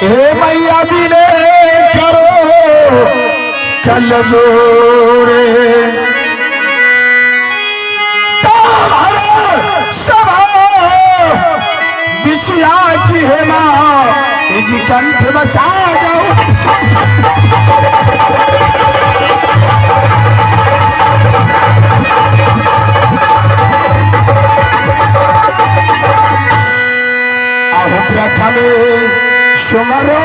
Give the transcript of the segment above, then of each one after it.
हे मैया बिने करो कल जोरे बिछिया की है माँ जी कंठ बसा जाओ आहो प्रथमे सुमरो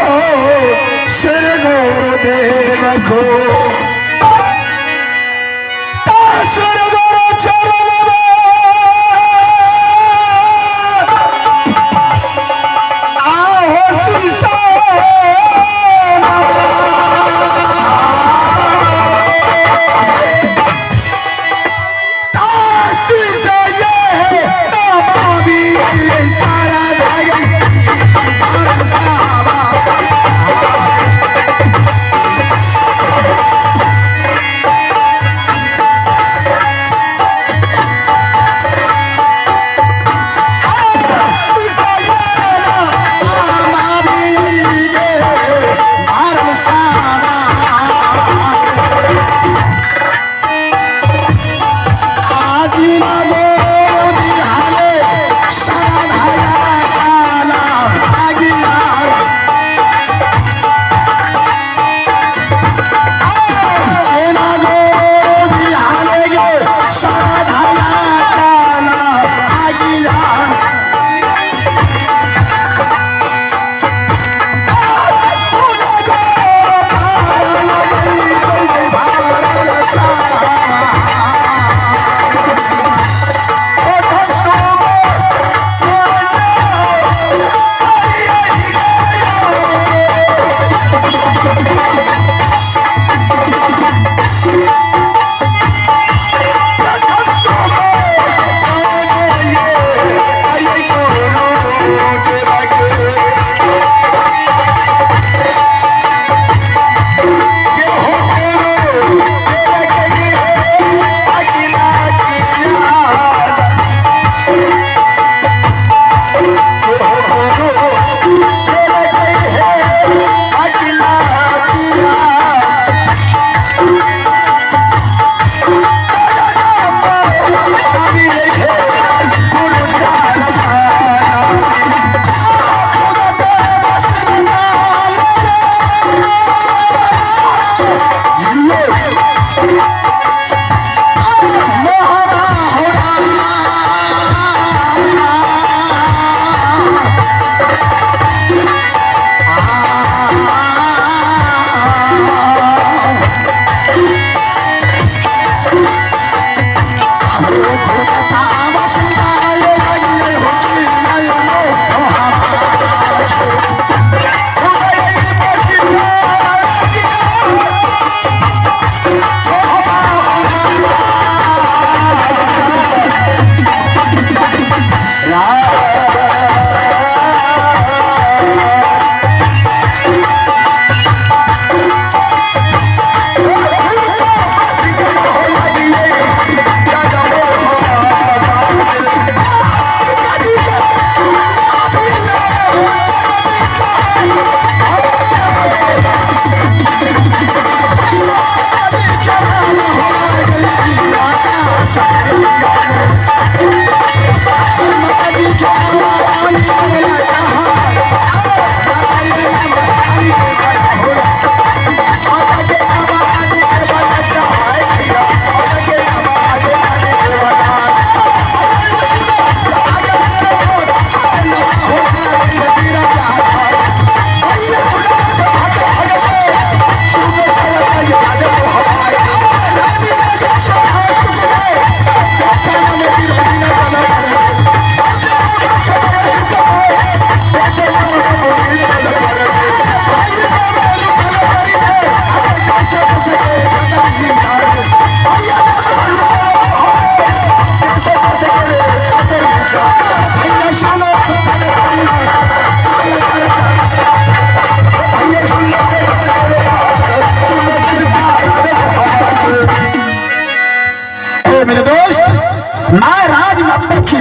सिर गुरुदेव को सिर गुरु चरण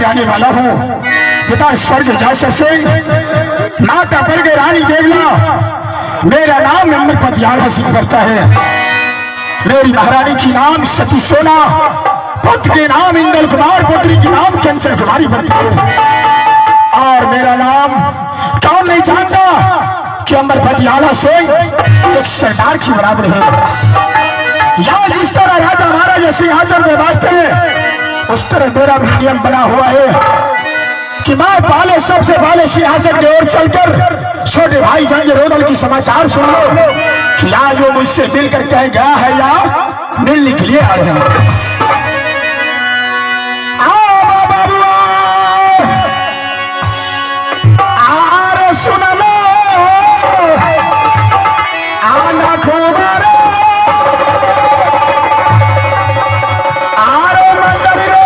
जाने वाला हूँ। पिता स्वर्ग जासर सिंह, माता बरगे रानी देवला, मेरा नाम अमरपत यादव सिंह करता है। मेरी महारानी की नाम सती सोना, पुत्र के नाम इंदल कुमार, पुत्री की नाम कंचन कुमारी पड़ती है। और मेरा नाम कौन नहीं जानता कि अमरपत यादव सिंह एक सरदार की बराबर है। यहाँ जिस तरह राजा महाराजा सिंहासन में बैठते हैं, उस तरह मेरा भी नियम बना हुआ है कि मैं पहले सबसे पहले सिंहासन की ओर चलकर छोटे भाई जंग रोडल की समाचार सुन लो कि आज वो मुझसे मिलकर कह गया है या मिलने के लिए आ रहे हैं। आओ बाबू आरे सुन लो आना खबर आरे मंदिर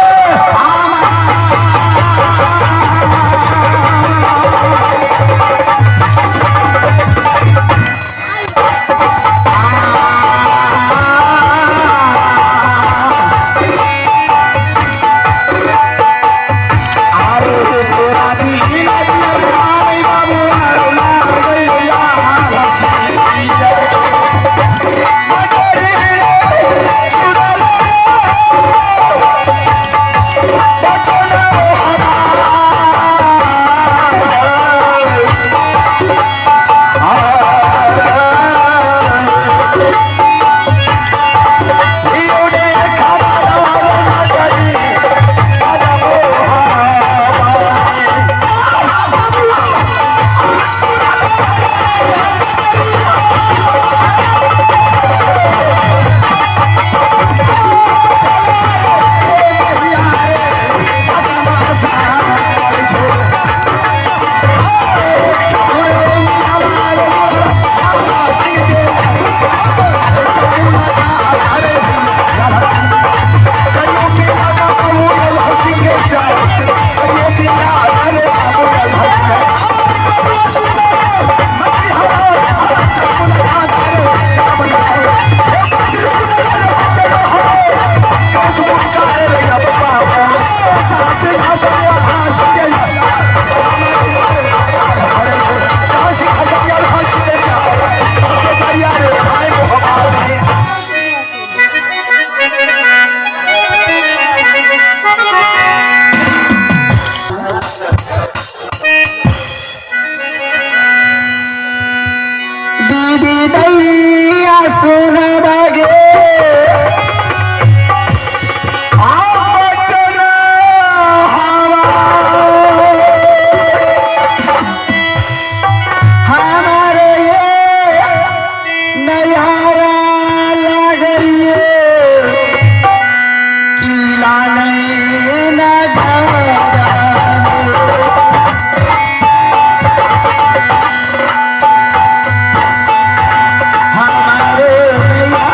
हमारे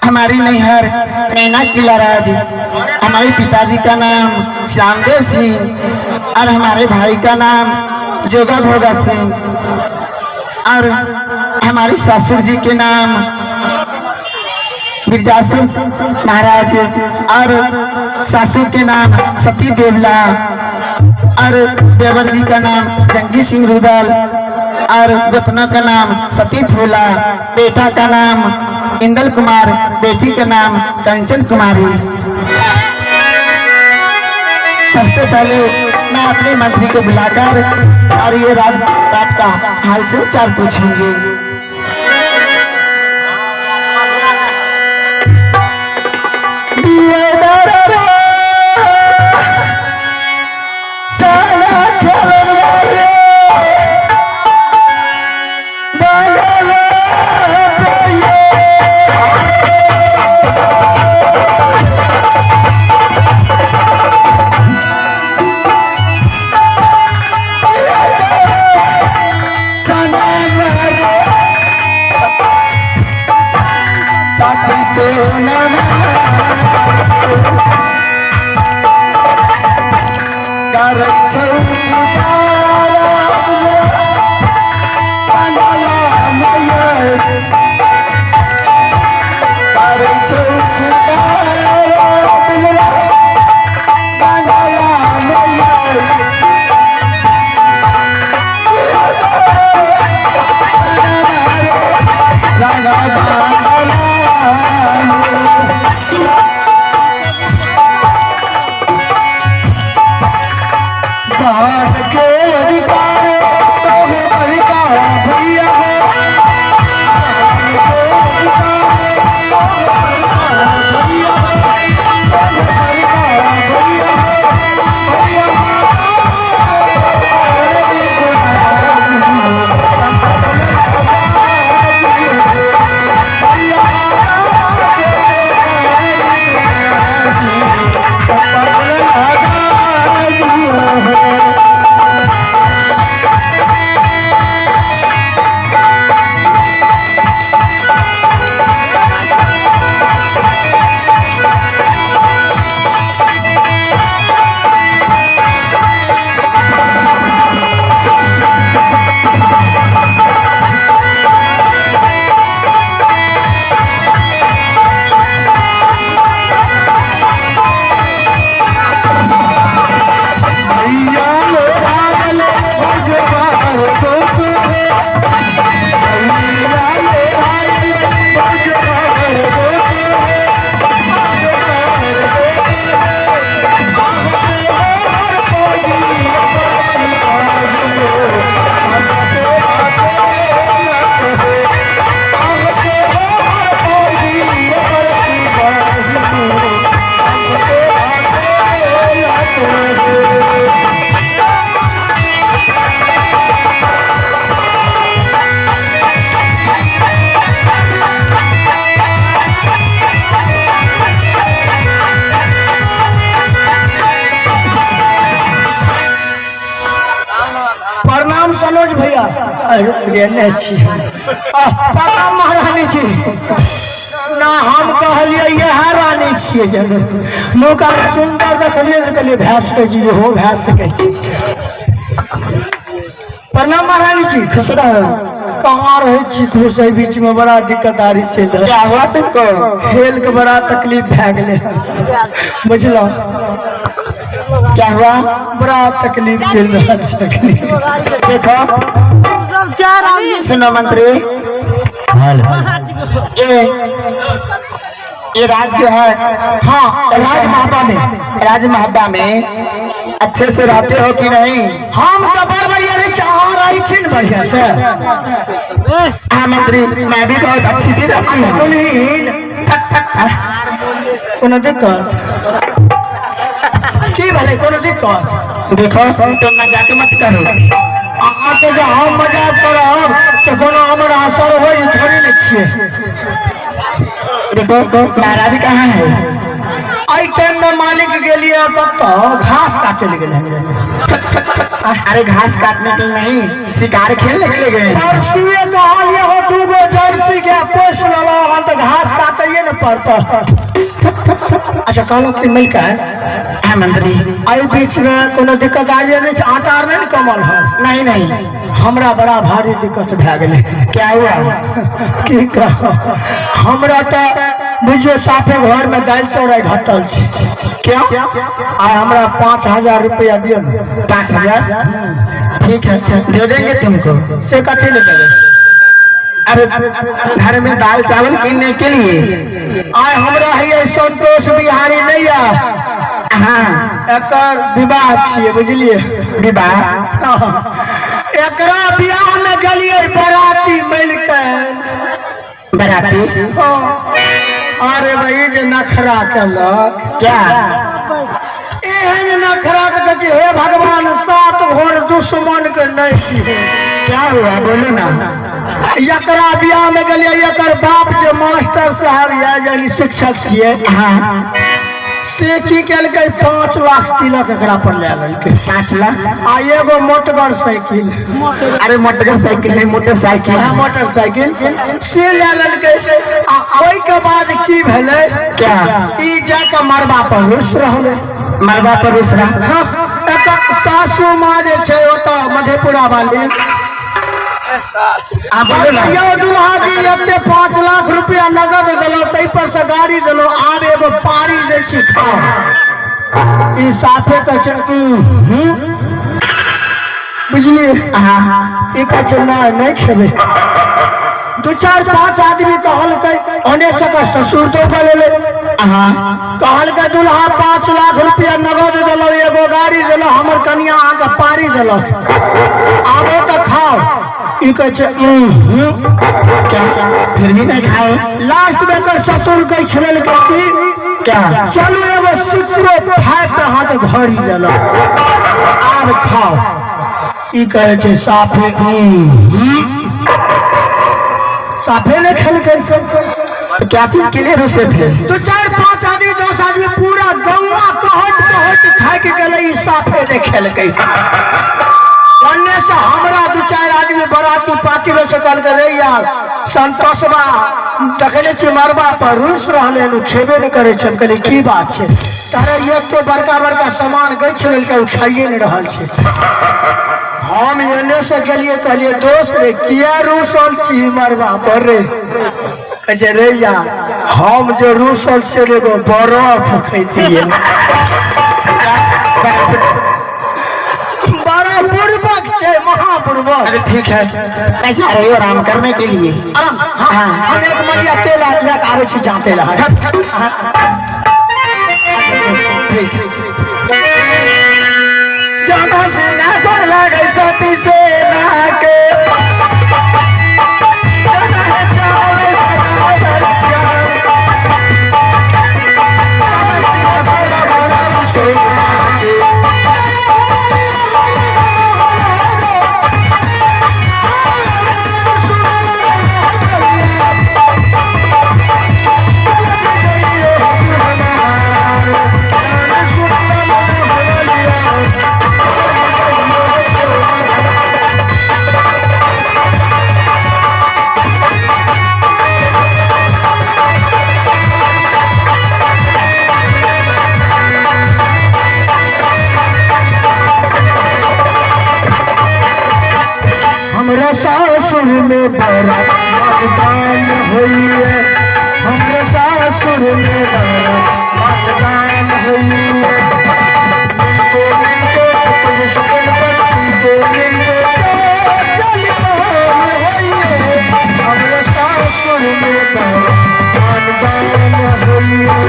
हमारी नैहर नैना किला राज, हमारे पिताजी का नाम श्यामदेव सिंह और हमारे भाई का नाम जोगा भोगा सिंह और हमारी ससुर जी के नाम मिर्जासुर महाराज और सासू के नाम सती देवला और देवर जी का नाम जंगी सिंह रुदल और गोतना का नाम सती फूला, बेटा का नाम इंदल कुमार, बेटी का नाम कंचन कुमारी। सबसे पहले मैं अपने मंत्री को बुलाकर और ये राजपाट का हाल समाचार पूछेंगे। लेने प्रणाम महारानी जी। ना हम कहलिए यह रानी छिए जन मौका सुंदर देखलिए तो कहलिए भैंस के जी हो भैंस के छी। प्रणाम महारानी जी। खुश रहो। कहाँ रहे छी खुश है बीच में बड़ा दिक्कतदारी चल रहा। क्या हुआ तुमको? हेल के बड़ा तकलीफ भै गए बुझलो। क्या हुआ? बड़ा तकलीफ चल रहा है। देखो सुनो मंत्री, ये राज्य जो है, हाँ राजमहबा में अच्छे से रहते हो कि नहीं? हम तो बढ़िया रही छी न बढ़िया से। हाँ मंत्री, मैं भी बहुत अच्छी से रहती हूँ। कोनो दिक्कत की भले? कोनो दिक्कत? देखो तुम मजाक मत करो। आके जो हम मजाक करब तो कोनो हमारा असर हो थोड़ी न छिए। देखो नाराज कहाँ है? आई टाइम में मालिक के लिए घास काटे ले गए। अरे घास काटने के नहीं, शिकार खेलने के लिए गए। परसुए कहलिए हो दूगो जर्सी के पोस लो हम तो घास काटे न पड़ता। अच्छा कहलो कि मिलकर है मंत्री। आई बीच में कोनो दिक्कत आ रही नहीं? आटा नहीं कमल है? नहीं नहीं, हमरा बड़ा भारी दिक्कत भै गए। क्या हुआ? की कहो हमरा तो बुझिए साफे घर में दाल चौराई घटल छी। क्या? आ हमरा 5000 रुपया दियो न। 5000? ठीक है दे देंगे तुमको। से कथी ले देंगे? अरे घर में दाल चावल किनने के लिए। आय हमरा है संतोष बिहारी नहीं है। हाँ एकर विवाह छिए बुझलिए। विवाह? एकरा बियाह में गलिए बराती मिलकर। बराती? अरे भाई जे नखरा कलक। क्या एहन नखरा के हे भगवान 7 घोर दुश्मन के नहीं। क्या हुआ बोलो ना। एकरा बियाह में गलिए, एकर बाप जो मास्टर साहब यानी शिक्षक छिए। हाँ से की कलकै 5 लाख तिलक एकरा पर ले ललकै। 5 लाख? आ एगो मोटगर साइकिल। अरे मोटगर साइकिल नहीं, मोटरसाइकिल। हाँ मोटरसाइकिल से ले ललकै। आ ओई के बाद की भेलै? क्या? ई जाके मरबा पर रुस रहले। मरबा पर रुस रहा? हाँ एकर सासू माँ जे छै ओतऽ मधेपुरा वाली। दुल्हा जी एते 5 लाख रुपया नगद दिलो, तै पर से गाड़ी दिलो, आब एगो पारी दे छी खाओ। ई साफे के छै बुझलिए। ई कह छै नहीं खेबे। 2-4-5 आदमी कहलकै ओने से कर ससुर तो गले। कहलकै दुल्हा 5 लाख रुपया नगद दिलो, एगो गाड़ी दिलो, हमर कनिया आके पारी दिलो, आबो तो खाओ। ई कह छै क्या? फिर भी नहीं खाए। लास्ट में कर ससुर कह छल क्या? चलो एगो सिक्को फाइट पे हाथ घड़ी दिलो, आब खाओ। ई कहे छै साफे साफे ने खेल कर। क्या चीज के लिए रुसे थे? 2-4-5 आदमी 10 आदमी पूरा गौवा कहत खाए के गले। साफे ने खेल गई। अन्य से हमरा 2-4 आदमी बराती पार्टी में से कल कर यार संतोषबा देखले छी मरबा पर रुस रहले नु खेबे न करे छ। कहले की बात छै? तारे एते बड़का बड़का सामान गई छल के खाइए न रहल छै। हम एने से गेलिए कहलिए दोस्त रे किया रुसल छी मरबा पर रे? कहे रे यार हम जो रुसल छे एगो बरफ खैतिए। महापूर्वक। अरे ठीक है मैं जा रही हूँ आराम करने के लिए। आराम? हाँ हम एक मलिया तेल लेकर आवे छी जाते ला। ठीक जहाँ सिंहासन लगे सती से नाके में बड़ा मतदान हुई है, हमरे सासुर में बड़ा मतदान हुई है। मिलके सकल पत्ती को मिलके चल पान हुई है, हमरे सासुर में बड़ा मतदान हुई है।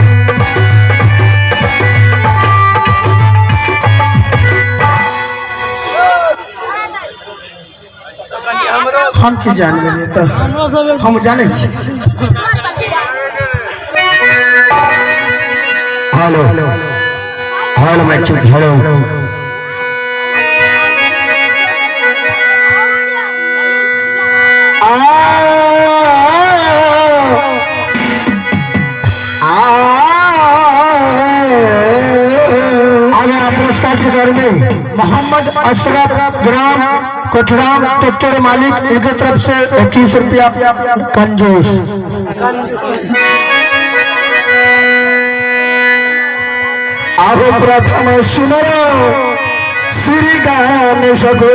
हम की जान गए तो हम जाने छी। हेलो हेलो मैं चुप हेलो पुरस्कार के दौर में मोहम्मद अशरफ ग्राम कोठराम ट्रैक्टर मालिक इनके तरफ से 21 रुपया कंजूस। आप प्रथम सुनो श्री गान सको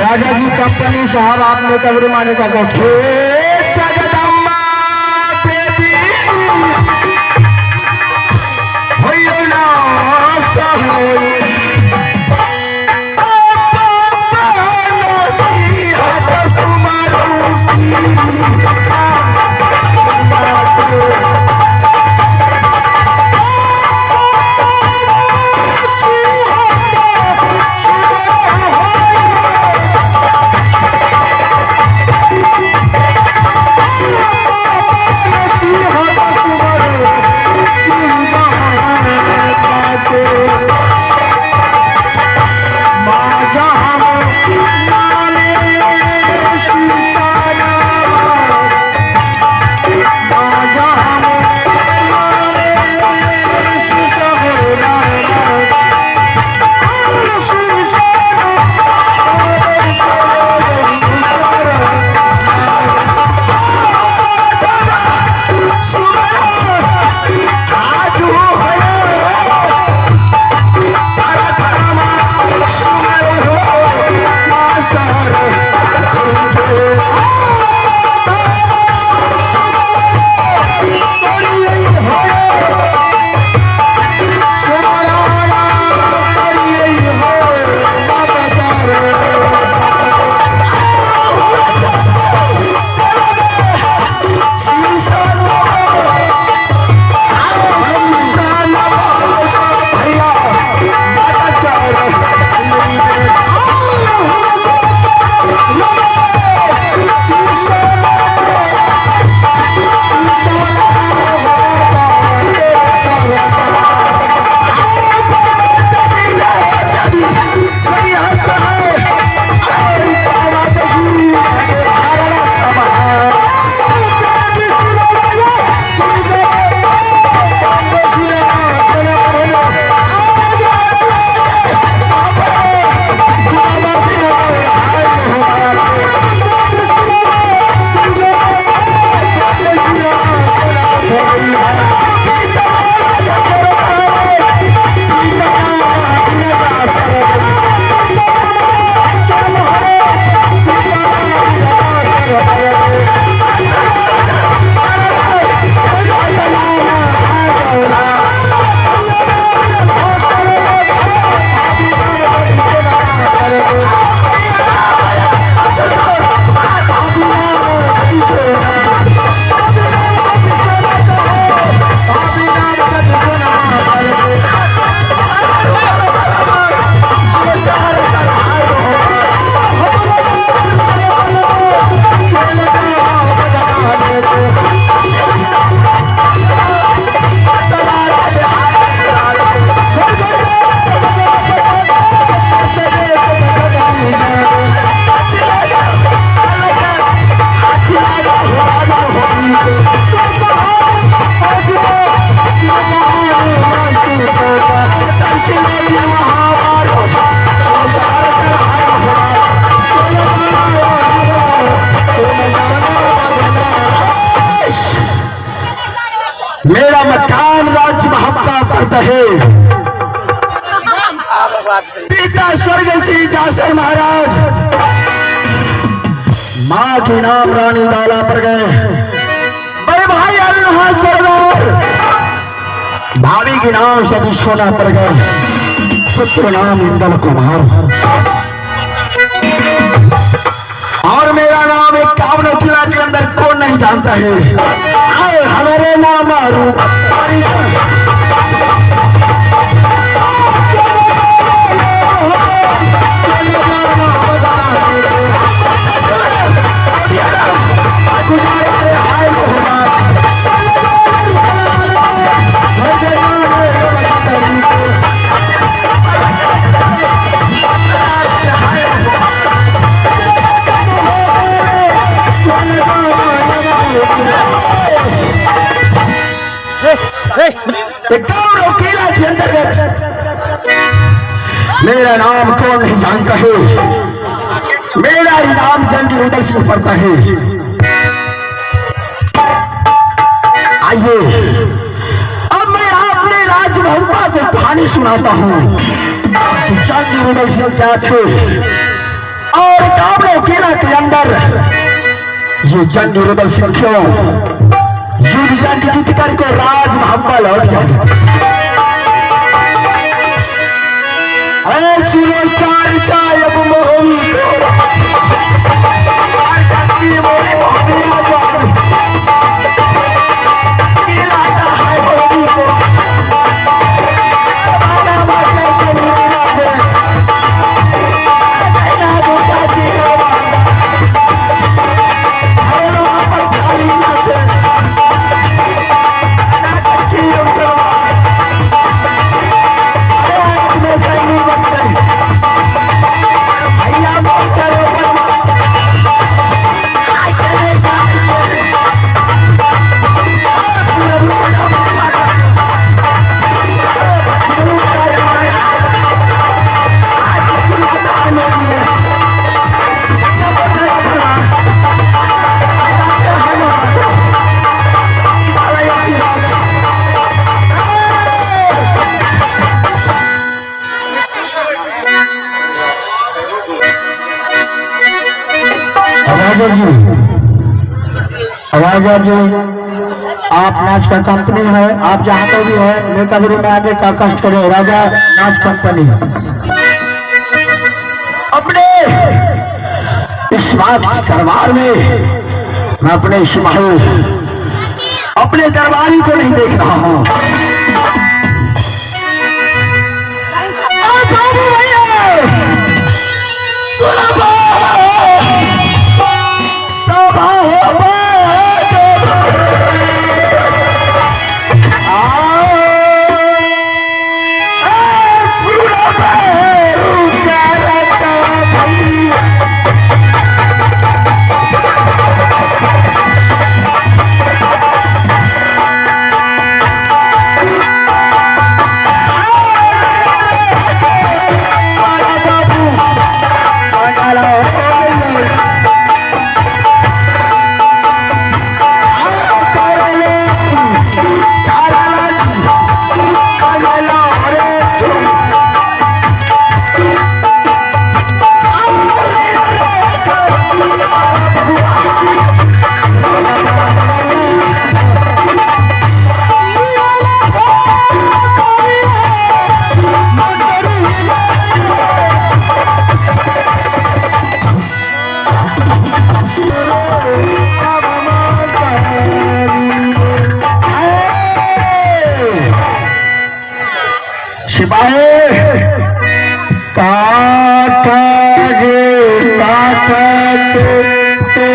राजा जी कंपनी साहब आपने कब्र माने का कष्ट जगदम्बा देवी होइयो ना सहाय जासर महाराज माँ के नाम रानी दाला पर गए, बड़े भाई अल्लाह सरदार भाभी के नाम सती सोना पर गए, पुत्र नाम इंदल कुमार और मेरा नाम एक कावनो किला के अंदर कौन नहीं जानता है। आए हमारे नाम रूप किला के अंतर्गत मेरा नाम कौन नहीं जानता है, मेरा ही नाम जंगी रुदल सिंह पड़ता है। आइए अब मैं अपने राजमहम्मा को कहानी सुनाता हूँ। जंगी रुदल सिंह क्या थे और काबलो किला के अंदर ये जंगी रुदल सिंह क्यों युद्ध जंग जीत करके राजमहम्मा लौट गया। चार चाय अब मोहन जी राजा जी आप नाच का कंपनी है, आप जहाँ पर भी है नेता बिरू में आगे का कष्ट करें। राजा नाच कंपनी अपने इस वक्त दरबार में मैं अपने सिपाही अपने दरबारी को नहीं देख रहा हूँ। काका गे काका ते